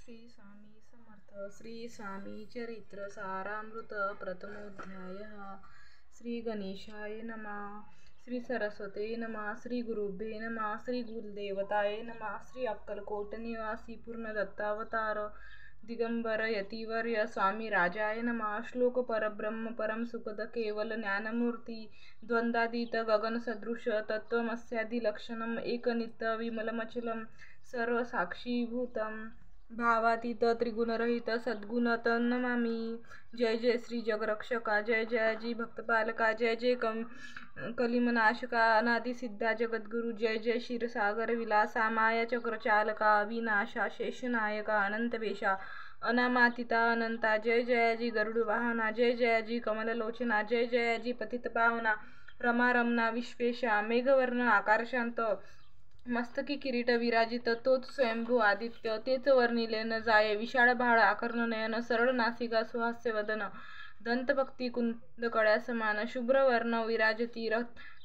श्री स्वामी समर्थ श्री स्वामी चरित्र सारामृत प्रथमोध्यायः श्री गणेशाय नमः श्री सरस्वते नमः श्री गुरुभ्ये नमः श्री गुरुदेवताय नमः श्री अक्कलकोट निवासी पूर्ण दत्तावतार दिगंबर यतिवर्य स्वामी राजाय नमः श्लोक परब्रह्म परम सुखद केवल ज्ञानमूर्ती द्वंद्वातीत गगन सदृश तत्वमस्यादि लक्षणम एकनित्य विमलमचलम सर्व साक्षीभूतम भावातीत त्रिगुणरहित सद्गुण नमामि। जय जय श्री जगरक्षका, जय जय जी भक्तपालका, जय जय कलिमनाशका अनादि सिद्धा जगद्गुरु, जय जय क्षीरसागर विलासा माया चक्रचालका अविनाशा शेषनायका अनंतवेशा अनामातीता अनंता, जय जय जी गरुड वाहना, जय जय जी कमललोचना, जय जय जी पतित पावना रमा रमना विश्वेशा मेघवर्ण आकारशांत मस्तकी किरीट विराजित तोच स्वयंभू आदित्य, तेच वर्णिले न जाये विशाळ भाळ आकर्ण नयन सरळ नासिका सुहास्य वदन दंतभक्ती कुंद कड्या समान शुभ्र वर्ण विराजती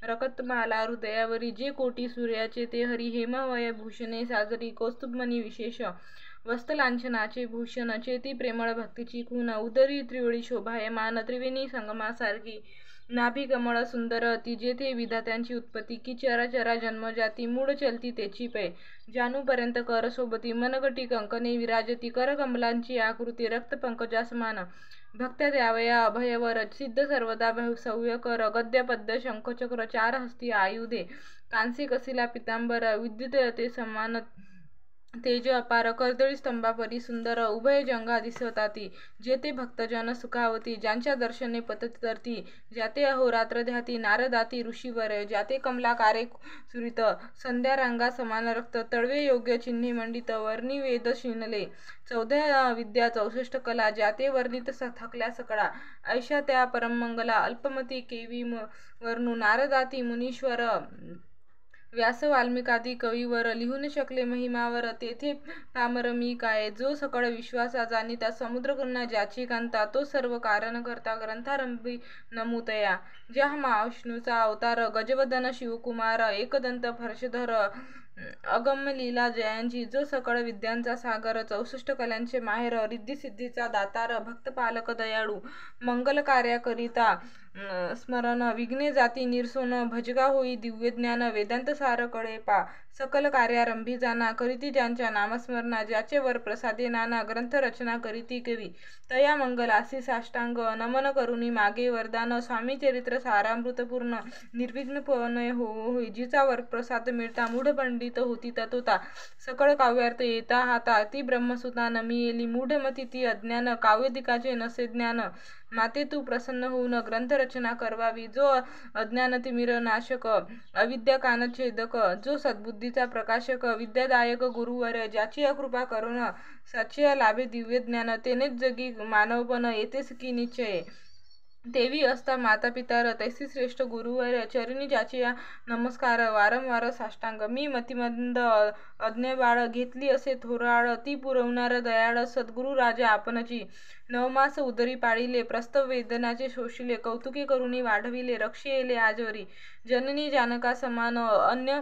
रकतमाला हृदयावरी, जे कोटी सूर्याचे ते हरी हेमवय भूषणे साजरी कौस्तुभमणी विशेष वस्तलांछनाचे भूषण चेती प्रेमळ भक्तीची खून उदरी त्रिवळी शोभायमान त्रिवेणी संगमासारखी नाभी कमळ सुंदर अति, जेथे विधात्यांची उत्पत्ती की चराचरा जन्मजाती मूळ चलती तेची पै जानूपर्यंत कर सोबती मनगटी कंकणे विराजती कर कमलांची आकृती रक्त पंकजासमान भक्त्या द्यावया अभयवर सिद्ध सर्वदा सव्य कर गद्य पद्य शंखचक्र चार हस्ती आयुधे कांसी कसिला पितांबर विद्युत ते समान तेज अपार कर्दळी स्तंभापरी सुंदर उभय जंगा दिसताती, जेते भक्तजन सुखावती ज्यांच्या दर्शने पततरती ज्याते अहोरात्र ध्याती नारदाती ऋषीवर ज्याते कमलाकारे सुरित संध्या रांगा समान रक्त तळवे योग्य चिन्हे मंडित वर्णी वेद शिनले 14 विद्या 64 कला ज्याते वर्णित थकल्या सकळा ऐशा त्या परममंगला अल्पमती केवी वर्णू नारदाती मुनीश्वर व्यास वाल्मिकादी कवीवर लिहून शकले महिमावर तेथे पामर मी काय जो सकळ विश्वासा जाणिता समुद्र करुणा ज्याची कांता तो सर्व कारण करता ग्रंथारंभी नमुतया ज्या महाविष्णूचा अवतार गजवदन शिवकुमार एकदंत हर्षधर अगम लीला जयांची जो सकळ विद्यांचा सागर 64 कलांचे माहेर रिद्धी सिद्धीचा दातार भक्तपालक दयाळू मंगल कार्याकरिता स्मरण विघ्ने जाती निरसोन भजगा होई दिव्य ज्ञान वेदांत सार कळे पा सकल कार्यारंभी जाना करीती ज्यांच्या नामस्मरणा ज्याचे वर प्रसादे नाना ग्रंथ रचना करीती कवी तया मंगलासी साष्टांग नमन करुणी मागे वरदान स्वामी चरित्र सारामृतपूर्ण निर्विघ्न पवनय होई जिचा वर प्रसाद मिळता मूढ पंडित होती ततोता सकळ काव्यार्थ येता हाता ती ब्रह्मसुता नमी येली मूढमती ती अज्ञान काव्यदिकाचे नसे ज्ञान माते तू प्रसन्न होऊन ग्रंथ रचना करवावी जो अज्ञान तिमिर नाशक अविद्या कानछेदक जो सद्बुद्धीचा प्रकाशक विद्यादायक गुरुवर ज्याची कृपा करुण सच्चय लाभे दिव्य ज्ञान तेनेच जगी मानवपण येतेस की निश्चय देवी असता माता पितार तैसी श्रेष्ठ गुरुवर चरणी ज्याची नमस्कार वारंवार साष्टांग मी मतिमंद अज्ञ बाळ घेतली असे थोराळ ती पुरवणार दयाळ सद्गुरु राजा आपणची 9 मास उदरी पाळिले प्रस्तव वेदनाचे शोषिले कौतुके करुणी वाढविले रक्षेले आजवरी जननी जानका समान अन्य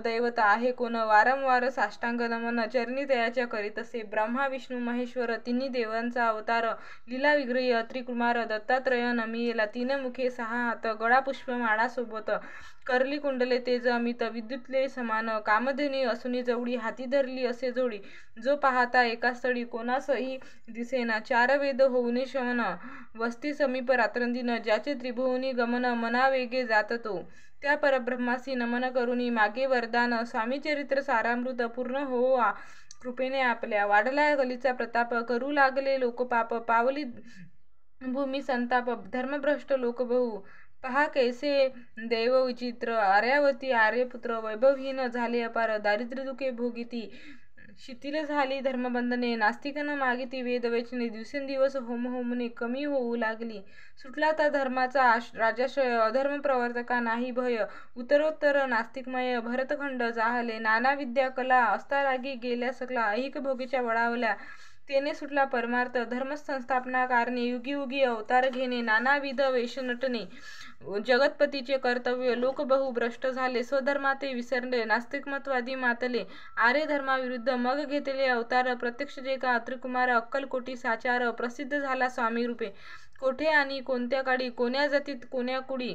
दैवत आहे कोण वारंवार साष्टांग नमन चरणी दयाच्या करीत असे ब्रह्मा विष्णू महेश्वर तिन्ही देवांचा अवतार लीला विग्रही त्रिकुमार दत्तात्रय नमियेला 3 मुखे 6 हात गळा पुष्पमाळा सोबत करली कुंडले तेज अमित विद्युतले समान कामधेनी असुनी जवळी हाती धरली असे जोडी जो पाहता एका स्थळी कोणासही दिसेना 4 वेद होऊने श्रवण वस्ती समीप रात्रंदिन ज्याचे त्रिभुवनी गमन मना वेगे जात तो त्या परब्रह्मासी नमन करुणी मागे वरदान स्वामी चरित्र सारामृत पूर्ण हो कृपेने आपल्या वाढला कलीचा प्रताप करू लागले लोकपाप पावली भूमी संताप धर्मभ्रष्ट लोक बहु पहा कैसे देव विचित्र आर्यावती आर्यपुत्र वैभवहीन झाले अपार दारिद्र्य दुखे भोगिती शिथिल झाली धर्मबंधने नास्तिकन मागिती वेदवचने दिवसेंदिवस होमने कमी होऊ लागली सुटला त्या धर्माचा राजाश्रय अधर्म प्रवर्तका नाही भय उत्तरोत्तर नास्तिकमय भरतखंड जाहले नाना विद्या कला असता लागी गेल्या सकला ऐहिक भोगीच्या वळावल्या तेने सुटला परमार्थ धर्मसंस्थापना कारणे युगी युगी अवतार घेणे नानाविध वेश नटणे जगतपतीचे कर्तव्य लोकबहू भ्रष्ट झाले, स्वधर्माते विसरले, नास्तिकमतवादी मातले, आर्य धर्माविरुद्ध मग घेतले अवतार, प्रत्यक्ष जे का त्रिकुमार अक्कलकोटी साचार, प्रसिद्ध झाला स्वामी रूपे. कोठे आणि कोणत्या काळी, कोण्या जातीत कोण्या कुडी,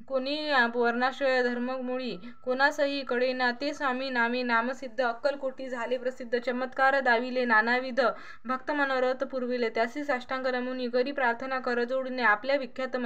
कोणी वर्णाश्रय धर्ममुळी, कोणासही कळेना ते स्वामी नामे नामसिद्ध, अक्कलकोटी झाले प्रसिद्ध, चमत्कार दाविले नानाविध, भक्त मनोरथ पुरविले, त्यासी साष्टांग नमुनी करी प्रार्थना कर जोडून आपल्या विख्यात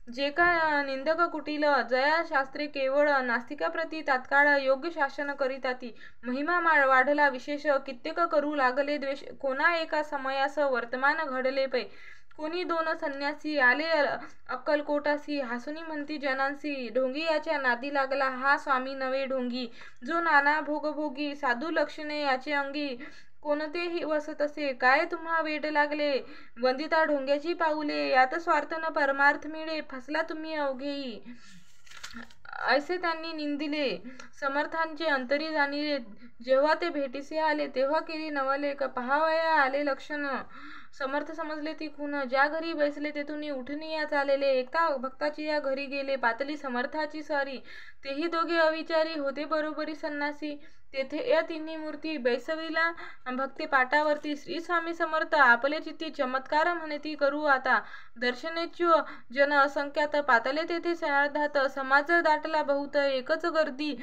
जे का निंदक कुटील जया शास्त्रे केवळ नास्तिकाप्रती तात्काळ योग्य शासन करीताती महिमा वाढला विशेष कित्येक करू लागले द्वेष कोणा एका समयास वर्तमान घडले पै कोणी दोन संन्यासी आले अक्कलकोटासी हसुनी म्हणती जनांसी ढोंगी याच्या नादी लागला हा स्वामी नवे ढोंगी जो नाना भोगभोगी साधू लक्षणे याचे अंगी कोणतेही वसत असे काय तुम्हा वेड लागले वंदिता ढोंग्याची पाऊले यात स्वार्थ न परमार्थ मिळे फसला तुम्ही अवघेही ऐसे त्यांनी निंदिले समर्थांचे अंतरी जाणिले जेव्हा ते भेटीसे आले तेव्हा केली नवलेख पहावया आले लक्षण समर्थ समजले ती खून ज्या घरी बैसले तेथून उठून या चालले एकता भक्ताची या घरी गेले पातली समर्थाची सारी तेही दोघे अविचारी होते बरोबरी संन्यासी तेथे या तिन्ही मूर्ती बैसविला भक्ती पाटावरती श्री स्वामी समर्थ आपले चित्ती चमत्कार म्हणती करू आता दर्शनेच्यू जन असंख्यात पातले तेथे सनार्धात समाज दाटला बहुत एकच गर्दी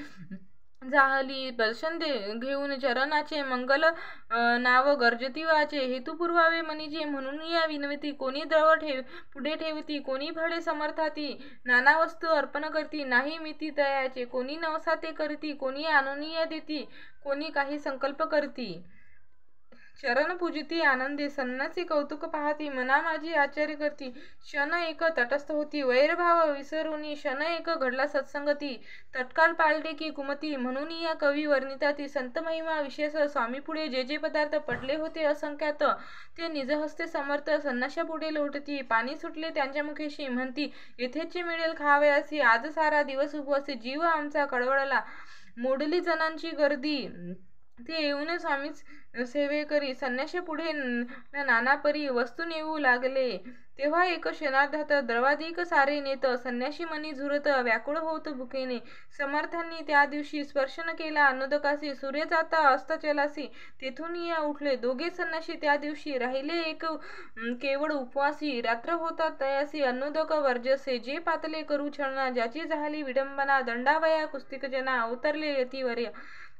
जाहली दर्शन घेऊन चरणाचे मंगल नाव गर्जती वाचे हेतू पुरवावे मनीचे म्हणून या विनवती कोणी द्रव पुढे ठेवती कोणी फळे समर्थाती नाना वस्तू अर्पण करती नाही मिती तयाचे कोणी नवसा ते करती कोणी आणून देती कोणी काही संकल्प करती चरण पूजिती आनंदी संन्यासी कौतुक पाहती मना माझी आचार्य करती क्षण एक तटस्थ होती वैरभाव विसरुनी क्षण एक घडला सत्संगती तत्काल पाळले की कुमती म्हणून या कवी वर्णिताती संत महिमा विशेष स्वामी पुढे जे जे पदार्थ पडले होते असंख्यात ते निजहस्ते समर्थ संन्याशा पुढे लोटती पाणी सुटले त्यांच्या मुखेशी म्हणती येथेच मिळेल खावयासी आज सारा दिवस उपवासी जीव आमचा कळवळला मोडली जनांची गर्दी ते येऊन स्वामी सेवे करी संन्याशी पुढे नाना परी वस्तू नेऊ लागले तेव्हा एक क्षणार्धात द्रवाधिक सारे नेत संन्याशी मनी झुरत व्याकुळ होत भुकेने समर्थांनी त्या दिवशी स्पर्श न केला अन्नोदकासी सूर्य जाता अस्ताचलासी तेथून या उठले दोघे संन्याशी त्या दिवशी राहिले एक केवळ उपवासी रात्र होता तयासी अन्नोदक वर्जसे जे पातले करू छळना ज्याची झाली विडंबना दंडावया कुस्तिक जना अवतरले यतीवर्य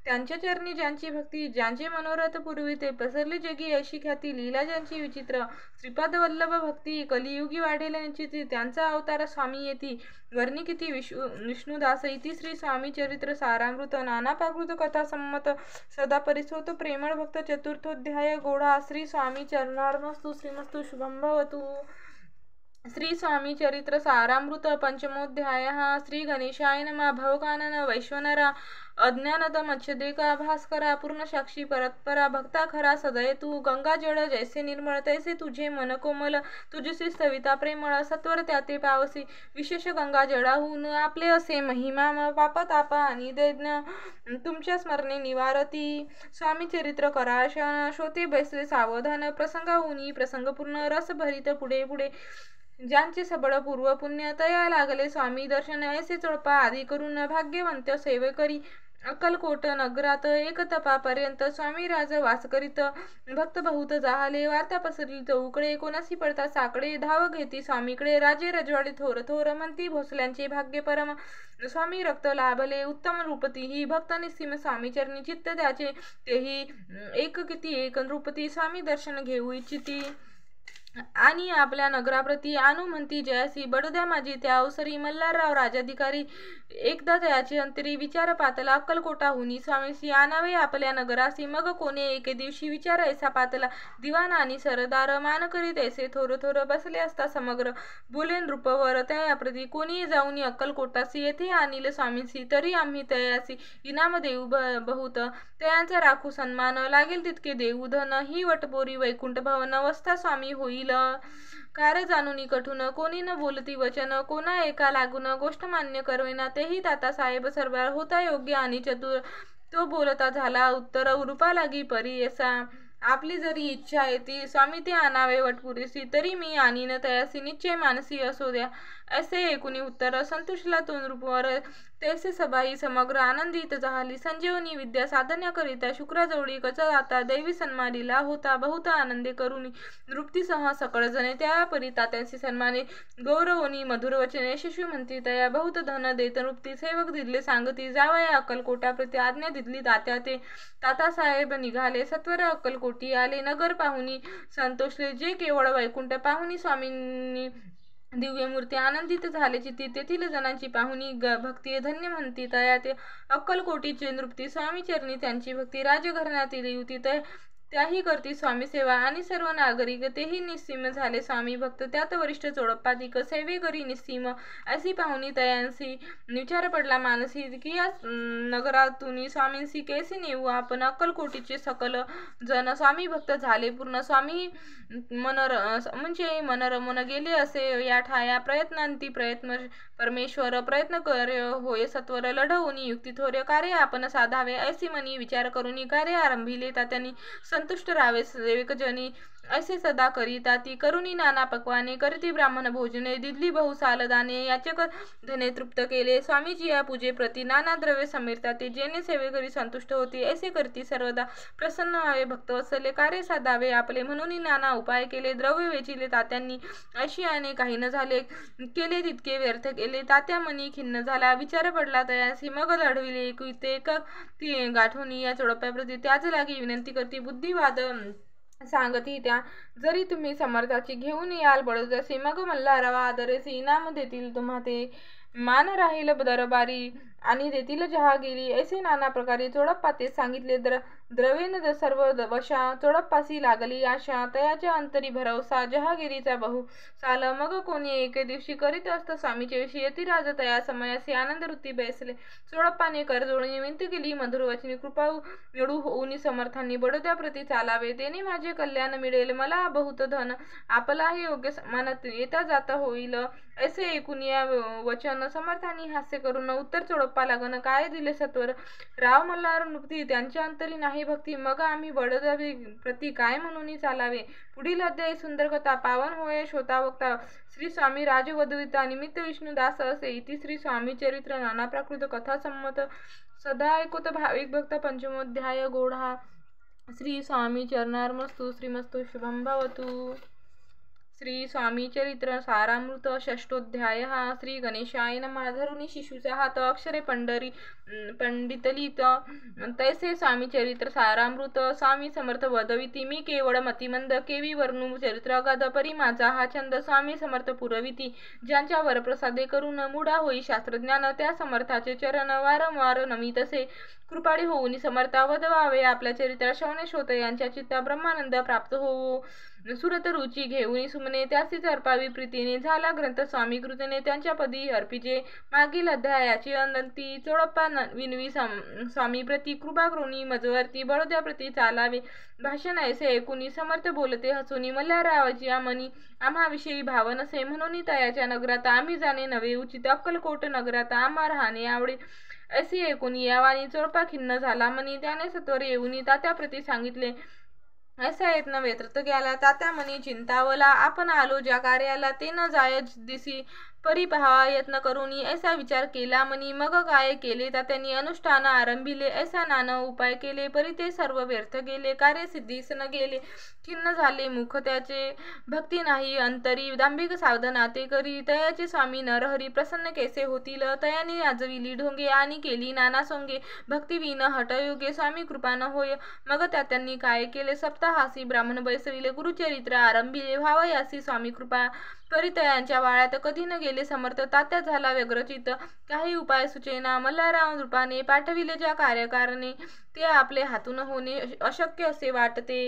त्यांच्या चरणी ज्यांची भक्ती ज्यांचे मनोरथ पूर्विते पसरली जगी अशी ख्याती लीला ज्यांची विचित्र श्रीपाद वल्लभ भक्ती कलियुगी वाढेल निश्चिती त्यांचा अवतार स्वामी येती वर्णी किती विष्णुदास इति श्री स्वामी चरित्र सारामृत नाना प्राकृत कथा संमत सदा परिसोत प्रेमळ भक्त चतुर्थोध्याय गोडा श्री स्वामी चरणार्मस्तु श्रीमस्तु शुभं भवतु श्री स्वामी चरित्र सारामृत पंचमोध्याय श्री गणेशाय नमः भवकानन वैश्वनरा अज्ञानद मच्छदेका भास्करा पूर्ण साक्षी परत्परा भक्ता खरा सदय तू गंगा जळ जैसे निर्मळ तैसे तुझे मन कोमल तुझसी सविता प्रेमळ सत्वर त्याते पावसी विशेष गंगा जळाहून आपले असे महिमा पाप ताप आणि दैन्य तुमच्या स्मरणे निवारती स्वामी चरित्र कराशन श्रोते बैसले सावधान प्रसंगाहुनी प्रसंगपूर्ण रस भरित पुढे पुढे ज्यांचे सबळ पूर्व पुण्य तया लागले स्वामी दर्शन ऐसे चोळपा आदी करून भाग्यवंत सेवेकरी अक्कलकोट नगरात एक तपापर्यंत स्वामी राज वास करीत भक्त बहुत जाहले वार्ता पसरली चौकडे कोणासी पडता साकडे धाव घेती स्वामीकडे राजे रजवाडे थोर थोर म्हणती भोसल्यांचे भाग्य परम स्वामी रक्त लाभले उत्तम रूपती ही भक्त निस्सीम स्वामी चरणी चित्त त्याचे तेही एक किती एक नृपती स्वामी दर्शन घेऊ इच्छिती आणि आपल्या नगराप्रती आणू म्हणती जयासी बडोद्या माझी त्या अवसरी मल्हारराव राजाधिकारी एकदा त्याची अंतरी विचार पातला अक्कलकोटाहुनी स्वामीसी आणावे आपल्या नगरासी मग कोणे एके दिवशी विचार ऐसा पातला दिवाण आणि सरदार मान करीत ऐसे थोर थोर बसले असता समग्र बोले नृपवर त्याप्रती कोणी जाऊन अक्कलकोटासी येथे आणील स्वामीसी तरी आम्ही तयासी इनाम देऊ बहुत तयांचा राखू सन्मान लागेल तितके देऊ धन ही वटपोरी वैकुंठ भवन अवस्था स्वामी होईल कार्य जाणून कठून कोणी न बोलती वचन कोणा एका लागून गोष्ट मान्य करविना तेही ताता साहेब सरबार होता योग्य आणि चतुर तो बोलता झाला उत्तर रूपा लागी परी असा आपली जरी इच्छा आहे ती स्वामी ते आणावे वटपुरीसी तरी मी आणीन तयासी निश्चय मानसी असो द्या असे एकूणी उत्तर संतुष्टला तो नृपवर तैसे सभाई समग्र आनंदित झाली संजीवनी विद्या साधण्याकरिता शुक्राजवळी कचा जाता दैवी सन्मानिला होता बहुत आनंदे करून नृप्तीसह सकळ जणे त्या परिता त्यांची सन्माने गौरवनी मधुर वचने शिशु म्हणती तया बहुत धन देत नृप्ती सेवक दिले सांगती जावया अक्कलकोटा प्रति आज्ञा दिली तात्या ते ताता साहेब निघाले सत्वर अक्कलकोटी आले नगर पाहुनी संतोषले जे केवळ वैकुंठ पाहुनी स्वामींनी दिव्य मूर्ती आनंदित झाले चित्ती तेथील जणांची पाहुणी भक्ती धन्य म्हणती तया ते अक्कलकोटीचे नृपती स्वामी चरणी त्यांची भक्ती राजघराण्यातील युती त्याही करती स्वामी सेवा आणि सर्व नागरिक तेही निस्सीम झाले स्वामी भक्त त्यात वरिष्ठ चोडप्पादिक सेवे करी निस्सीम अशी पाहुणी तयांसी विचार पडला मानसी की या नगरातून स्वामींशी कैसे नेऊ आपण अक्कलकोटीचे सकल जन स्वामी भक्त झाले पूर्ण स्वामी म्हणजे मनरमन गेले असे या ठाया प्रयत्नांती प्रयत्न परमेश्वर प्रयत्न कर होय सत्वर लढवून युक्ती थोर कार्य आपण साधावे ऐसी मनी विचार करून कार्य आरंभिले त्यांनी संतुष्ट राहावे सेवक जनी ऐसे सदा करिता ती करुणी नाना पक्वाने करती ब्राह्मण भोजने दिदली बहुसाल दाने याचक धने तृप्त केले स्वामीजी या पूजे प्रती नाना द्रव्य समीरता ते जेणे सेवेकरी संतुष्ट होती ऐसे करती सर्वदा प्रसन्न व्हावे भक्तवत्सले कार्य साधावे आपले म्हणून नाना उपाय केले द्रव्य वेचिले तात्यांनी अशी आणि काही न झाले केले तितके व्यर्थ केले तात्या मनी खिन्न झाला विचार पडला तयासी मग लढविले कुते ती गाठोनी या चोडप्याप्रती त्याच लागी विनंती करती बुद्धिवाद सांगती त्या जरी तुम्ही समर्थाची घेऊन याल बळजसे मग मल्हारावा आदरेसी इनाम देतील तुम्हा ते मान राहील दरबारी आणि देतील जहागिरी ऐसे नाना प्रकारे चोडप्पा ते सांगितले द्रवेन सर्व वशा चोडप्पासी लागली आशा तयाच्या अंतरी भरवसा जहागिरीचा बहु साल मग कोणी एके दिवशी करीत असत स्वामीचे विषयी यतिराज तया समयासी आनंद वृत्ती बैसले चोडप्पाने करजोडणी विनंती केली मधुर वचनी कृपा मिळू होऊनी समर्थांनी बडोद्या प्रती चालावे तेने माझे कल्याण मिळेल मला बहुत धन आपलाही योग्य सन्मानात येता जाता होईल ऐसे ऐकून या वचन समर्थांनी हास्य करून उत्तर चोडप्पा लागण काय दिले सत्वर राव मल्हार नृपती त्यांच्या अंतरी नाही भक्ती मग आम्ही बडोदा प्रती काय म्हणून चालावे पुढील अध्याय सुंदर कथा पावन होय श्रोता वक्ता श्री स्वामी राजवधविता निमित्त विष्णुदास असे इति श्री स्वामी चरित्र नाना प्राकृत कथा संमत सदा ऐकोत भाविक भक्त पंचमोध्याय गोढा श्री स्वामी चरणार्मस्तु श्रीमस्तु शुभं भवतु श्री स्वामी चरित्र सारामृत षष्ठोध्याय श्री गणेशाय नमः धरुणी शिशुचा हात अक्षरे पंडितलित तैसे स्वामी चरित्र सारामृत स्वामी समर्थ वदविती मी केवळ मतिमंद केवी वर्णू चरित्र अगाध परी माझा हा छंद स्वामी समर्थ पुरविती ज्यांच्या वरप्रसादे करून मुडा होई शास्त्रज्ञान त्या समर्थाचे चरण वारंवार नमितसे कृपाळी होऊन समर्था वदवावे आपल्या चरित्र श्रवणेश होते यांच्या चित्ता ब्रह्मानंद प्राप्त होवो सुरत रुची घेऊन सुमने त्यासीच अर्पावी प्रीतीने झाला ग्रंथ स्वामी कृतीने त्यांच्या पदी अर्पिजे मागील अध्यायाची अनंती चोडप्पा विनवी स्वामी प्रती कृपा करुणी मजवरती बडोद्या प्रती चालावे भाषण ऐसे ऐकूनी समर्थ बोलते हसुनी मल्हारावाची मनी आम्हाविषयी भाव नसे म्हणून तयाच्या नगरात आम्ही जाणे नवे उचित अक्कलकोट नगरात आम्हा राहणे आवडे असे ऐकून यावानी चोडप्पा खिन्न झाला मनी त्याने सत्वर येऊनी तात्याप्रती सांगितले ऐसा यत्न व्यतीत गेला तात्या मनी चिंतावला आपण आलो ज्या कार्याला ते न जाय दिसी परी पहावा यत्न करूनी ऐसा विचार केला मनी मग काय केले तात्यांनी अनुष्ठान आरंभिले ऐसा नाना उपाय केले परी ते सर्व व्यर्थ गेले कार्य सिद्धीस न गेले खिन्न झाले मुख त्याचे भक्ती नाही अंतरी दांभिक साधना ते करी तयाचे स्वामी नरहरी प्रसन्न कैसे होतील तयाने आजविली ढोंगे आणि केली नाना सोंगे भक्ती विन हटयोगे स्वामी कृपा न होय मग त्यांनी काय केले सप्ताहासी ब्राह्मण बैसविले गुरुचरित्र आरंभिले भावयासी स्वामी कृपा परितयांच्या वाळ्यात कधी न गेले समर्थ तात्या झाला व्यग्रचित काही उपाय सुचेना मल्हाराव रूपाने पाठविले ज्या कार्यकारणे ते आपले हातून होणे अशक्य असे वाटते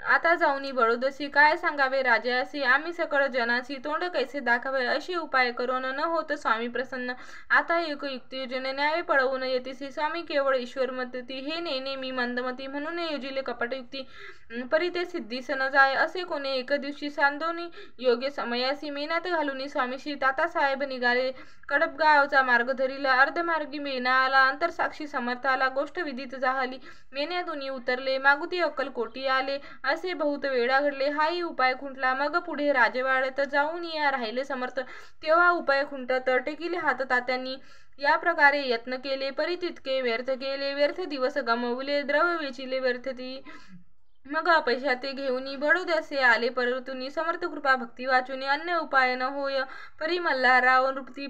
आता जाऊनी बडोदसी काय सांगावे राजासी आम्ही सकळ जनासी तोंड कैसे दाखवे असे उपाय करून न होत स्वामी प्रसन्न आता एक युक्तियोजने न्यावे पळवून येतीसी स्वामी केवळ ईश्वरमती हे नेने मी मंदमती म्हणून योजिले कपटयुक्ती परी ते सिद्धीस न जाय असे कोणी एक दिवशी सांदोनी योग्य समयासी मेनात घालून स्वामीशी तातासाहेब निघाले कडपगावचा मार्ग धरिला अर्धमार्गी मेनाला अंतरसाक्षी समर्थाला गोष्ट विदित झाली मेन्यातून उतरले मागुती अक्कलकोटी आले असे बहुत वेळा घडले हाही उपाय खुंटला मग पुढे राजवाड्यात जाऊन या राहिले समर्थ तेव्हा उपाय खुंटत टेकिले हात तात्यांनी या प्रकारे यत्न केले परी तितके व्यर्थ केले व्यर्थ दिवस गमवले द्रव्य वेचिले व्यर्थ ती मग पैशा ते घेऊन बडोद्यासे आले परतुनी समर्थ कृपा भक्ती वाचुनी अन्य उपाय न होय परी मल्हाराव नृपती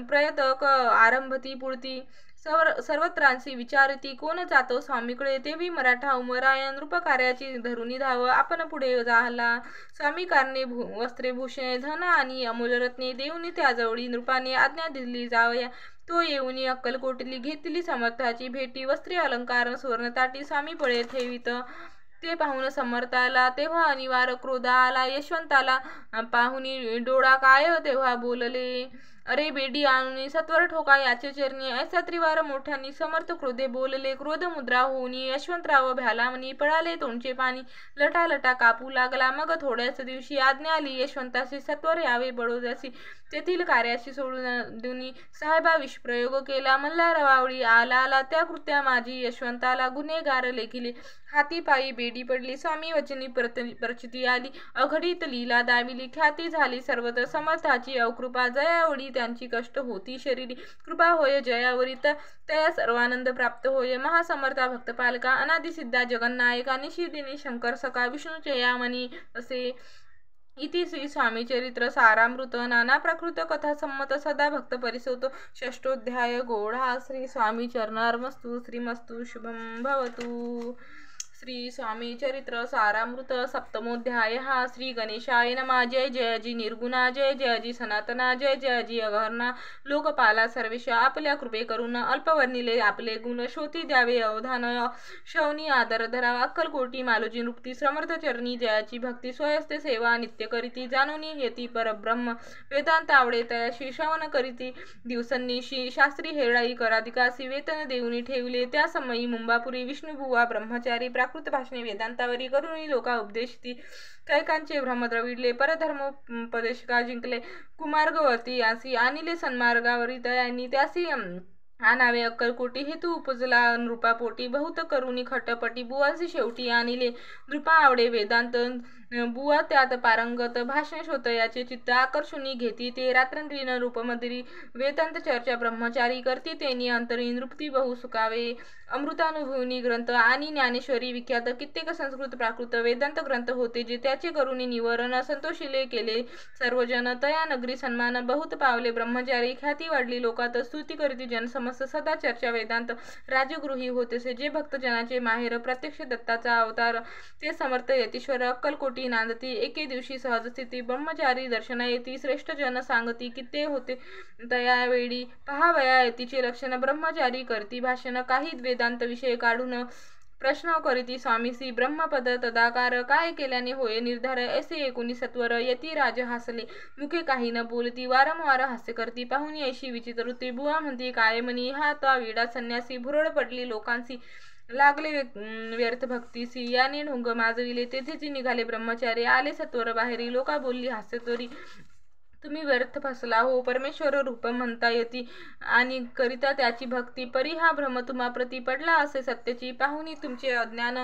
प्रयतक आरंभती पुढती सर्वत्रांशी विचारती कोण जातो स्वामीकडे, तेवी मराठा उमराया नृप कार्याची धरुनी धाव, आपण पुढे झाला स्वामी कारणे वस्त्रे भूषणे धन आणि अमूल्यरत्ने देऊनी त्याजवळी नृपाने आज्ञा दिली जावया, तो येऊनी अक्कलकोटली घेतली समर्थाची भेटी, वस्त्रे अलंकार सुवर्णताटी स्वामी पळे ठेवित, ते पाहून समर्थाला तेव्हा अनिवार्य क्रोध आला, यशवंताला पाहुनी डोळा काय तेव्हा बोलले, अरे बेडी आणून सत्वर ठोका याचे चरणी, ऐसा त्रिवार मोठ्यानी समर्थ क्रोधे बोलले, क्रोध मुद्रा होऊनी यशवंतराव भ्याला म्हणी, पळाले तोंडचे पाणी लटा लटा कापू लागला, मग थोड्याच दिवशी आज्ञा आली यशवंताशी सत्वर यावे बडोद्यासी, तेथील कार्याशी सोडून दुनी साहेबा विषप्रयोग केला, मल्हारवावळी आला त्या कृत्या माझी यशवंताला गुन्हेगार लेखिले, हाती पायी बेडी पडली स्वामी वचनी प्रचिती आली, अघडीत लीला दाविली, ख्याती झाली सर्वत्र समर्थाची अवकृपा, जयावडी त्यांची कष्ट होती शरीरी, कृपा होय जयावरी तया सर्वानंद प्राप्त होय, महासमर्था भक्तपालका अनादि सिद्धा जगन्नायका, निशिदिनी शंकर सका विष्णूचे यामनी असे, इति श्री स्वामी चरित्र सारामृत नाना प्रकृत कथा संमत सदा भक्त परिसोतो, षष्ठोध्याय गोढा. श्री स्वामी चरणार्मस्तु. श्रीमस्तु शुभम भवतु. श्री स्वामी चरित्र सारामृत सप्तमोध्याय. श्री गणेशाय नमः. जय जयजी निर्गुणा, जय जयजी सनातना, जय जयजी अघर्णा, लोकपाला सर्वेशा, आपल्या कृपे करून अल्पवर्णिले आपले गुण, शोधी द्यावे अवधान, शौनी आदर धरावा, अक्कलकोटी मालोजी नृप्ती, समर्थ चरणी जयाची भक्ती, स्वयस्ते सेवा नित्य करीती, जाणून येती परब्रह्म वेदांत आवडे तयाशी, श्रवण करीती दिवसन्निशी, शास्त्री हेळाई कराधिकासी, वेतन देऊनी ठेवले त्या समयी, मुंबापुरी विष्णुबुवा ब्रह्मचारी, प्राकृत भाषणे वेदांतावरी करुणी लोका उपदेशती, कैकांचे भ्रम द्रविडले, परधर्मोपदेशका जिंकले, कुमार्गवर्ती यासी आणिले सन्मार्गावरी तयांनी, त्यासी आनावे अक्कलकोटी, हेतू उपजला नृपापोटी, बहुत करुणी खटपटी, बुवासी शेवटी आणिले नृपा आवडे वेदांत, बुवा त्यात पारंगत, भाषण श्रोतयाचे चित्त आकर्षुनी घेती, ते रात्रंदिन रूपमधुरी वेदांत चर्चा ब्रह्मचारी करती, तेनी अंतरी नृप्ती बहु सुखावे, अमृतानुभवनी ग्रंथ आणि ज्ञानेश्वरी विख्यात कित्येक संस्कृत प्राकृत वेदांत ग्रंथ होते, जे त्याचे करुणी निवारण संतोषिले केले सर्वजन, तया नगरी सन्मान बहुत पावले ब्रह्मचारी, ख्याती वाढली लोकात, स्तुती करीती जनसमस्त, सदा चर्चा वेदांत राजगृही होतेसे, जे भक्तजनाचे माहेर, प्रत्यक्ष दत्ताचा अवतार, ते समर्थ यतीश्वर अक्कलकोटी नांदती, एके दिवशी सहज स्थिती ब्रह्मचारी दर्शन येती, श्रेष्ठ जन सांगती किती होते तया वेळी, पहावया यतीचे लक्षण, ब्रह्मचारी करती भाषण, काही वेदांत विषय काढून प्रश्न करीती स्वामीसी, ब्रह्मपद तदाकार काय केल्याने होय निर्धार, ऐसे एकोणी सत्वर यती राज हासले, मुखे काही न बोलती, वारंवार हास्य करती, पाहुणी ऐशी विचित्र बुवा म्हणती, काय म्हणी हा तो विडा संन्यासी, भुरळ पडली लोकांसी, लागले व्यर्थ भक्तीसी, याने ढोंग माजविले, तेथेची निघाले ब्रह्मचारी, आले सत्वर बाहेरी, लोका बोलली हास्यतोरी, तुम्ही व्यर्थ फसला हो, परमेश्वर रूप म्हणता येती आणि करिता त्याची भक्ती, परी हा भ्रम तुम्हा प्रती पडला असे सत्याची, पाहुनी तुमचे अज्ञान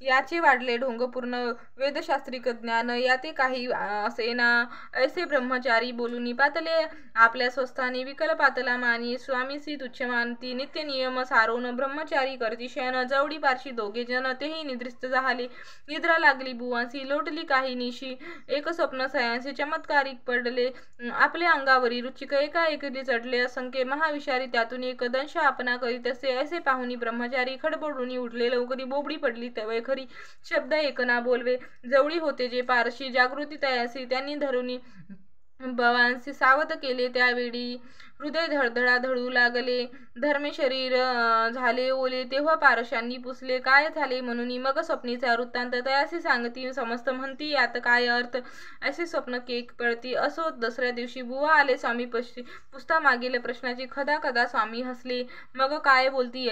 याचे वाढले ढोंगपूर्ण, वेदशास्त्रिक ज्ञान याते काही असेना, ऐसे ब्रह्मचारी बोलूनी पातले आपल्या स्वस्थानी, विकल पातला मानी, स्वामीसी तुच्छ मानती, नित्य नियम सारोन ब्रह्मचारी करती शयन, जवडी पारशी दोघे जन, तेही निद्रिस्त झाले, निद्रा लागली बुवांसी, लोटली काही निशी, एक स्वप्न सयांसी, चमत्कारिक पडले आपल्या अंगावरी, रुचिक एकाएकी चढले असंख्य महाविषारी, त्यातून एक दंश आपणा करीत असे, ऐसे पाहुनी ब्रह्मचारी खडबडूनी उठले, लवकरी बोबडी पडली तवे खरी, शब्द एक ना बोलवे, जवळी होते जे पारशी, जागृती तयासी त्यांनी धरुनी भवांसी, सावध केले त्यावेळी, हृदय धडधडा धडू लागले, धर्मे शरीर झाले ओले, तेव्हा पारशांनी पुसले काय झाले म्हणून, मग स्वप्नीचा वृत्तांत तयासी सांगती, समस्त म्हणती यात काय अर्थ, असे स्वप्न केक पडती, असो दुसऱ्या दिवशी बुवा आले स्वामी पशी, पुसता मागील प्रश्नाची खदा खदा स्वामी हसले, मग काय बोलती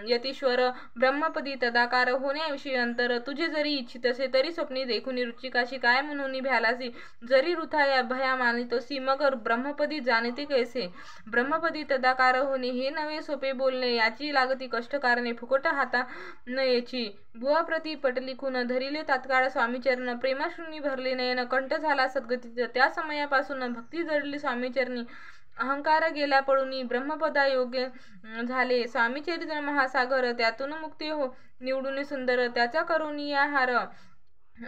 यतीश्वर, ब्रह्मपदी तदाकार होण्याविषयी अंतर, तुझे जरी इच्छित असे तरी स्वप्नी देखून रुचिकाशी, काय म्हणून भ्यालासी, जरी वृथा या भया मानितोसी, मग ब्रह्मपदी जाणते कैसे, ब्रह्मपदी तदाकार होणे हे नवे सोपे बोलणे, याची लागती कष्ट कारणे, फुकट हाता न याची, बुवा प्रती पट लिखून धरिले तात्काळ स्वामीचरण, प्रेमाश्रूंनी भरले नयन, कंठ झाला सद्गतीचा, त्या समयापासून भक्ती जडली स्वामीचरणी, अहंकार गेला पळूनी, ब्रह्मपदा योग्य झाले, स्वामीचरित्र महासागर, त्यातून मुक्ती हो निवडून सुंदर, त्याचा करुणी हार,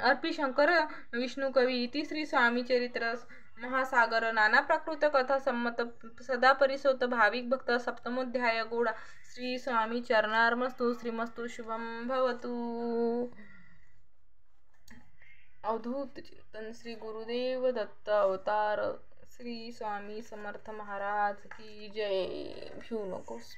अर्पी शंकर विष्णू कवी इति श्री स्वामी चरित्र महासागर नाना प्राकृत कथा संमत सदा परिसोत भाविक भक्त सप्तमोध्याय गौडा श्री स्वामी चरणार्मस्तु श्रीमस्तु शुभम भवतु। अवधूत चिंतन श्री गुरुदेव दत्त अवतार श्री स्वामी समर्थ महाराज की जय। भिऊ नकोस.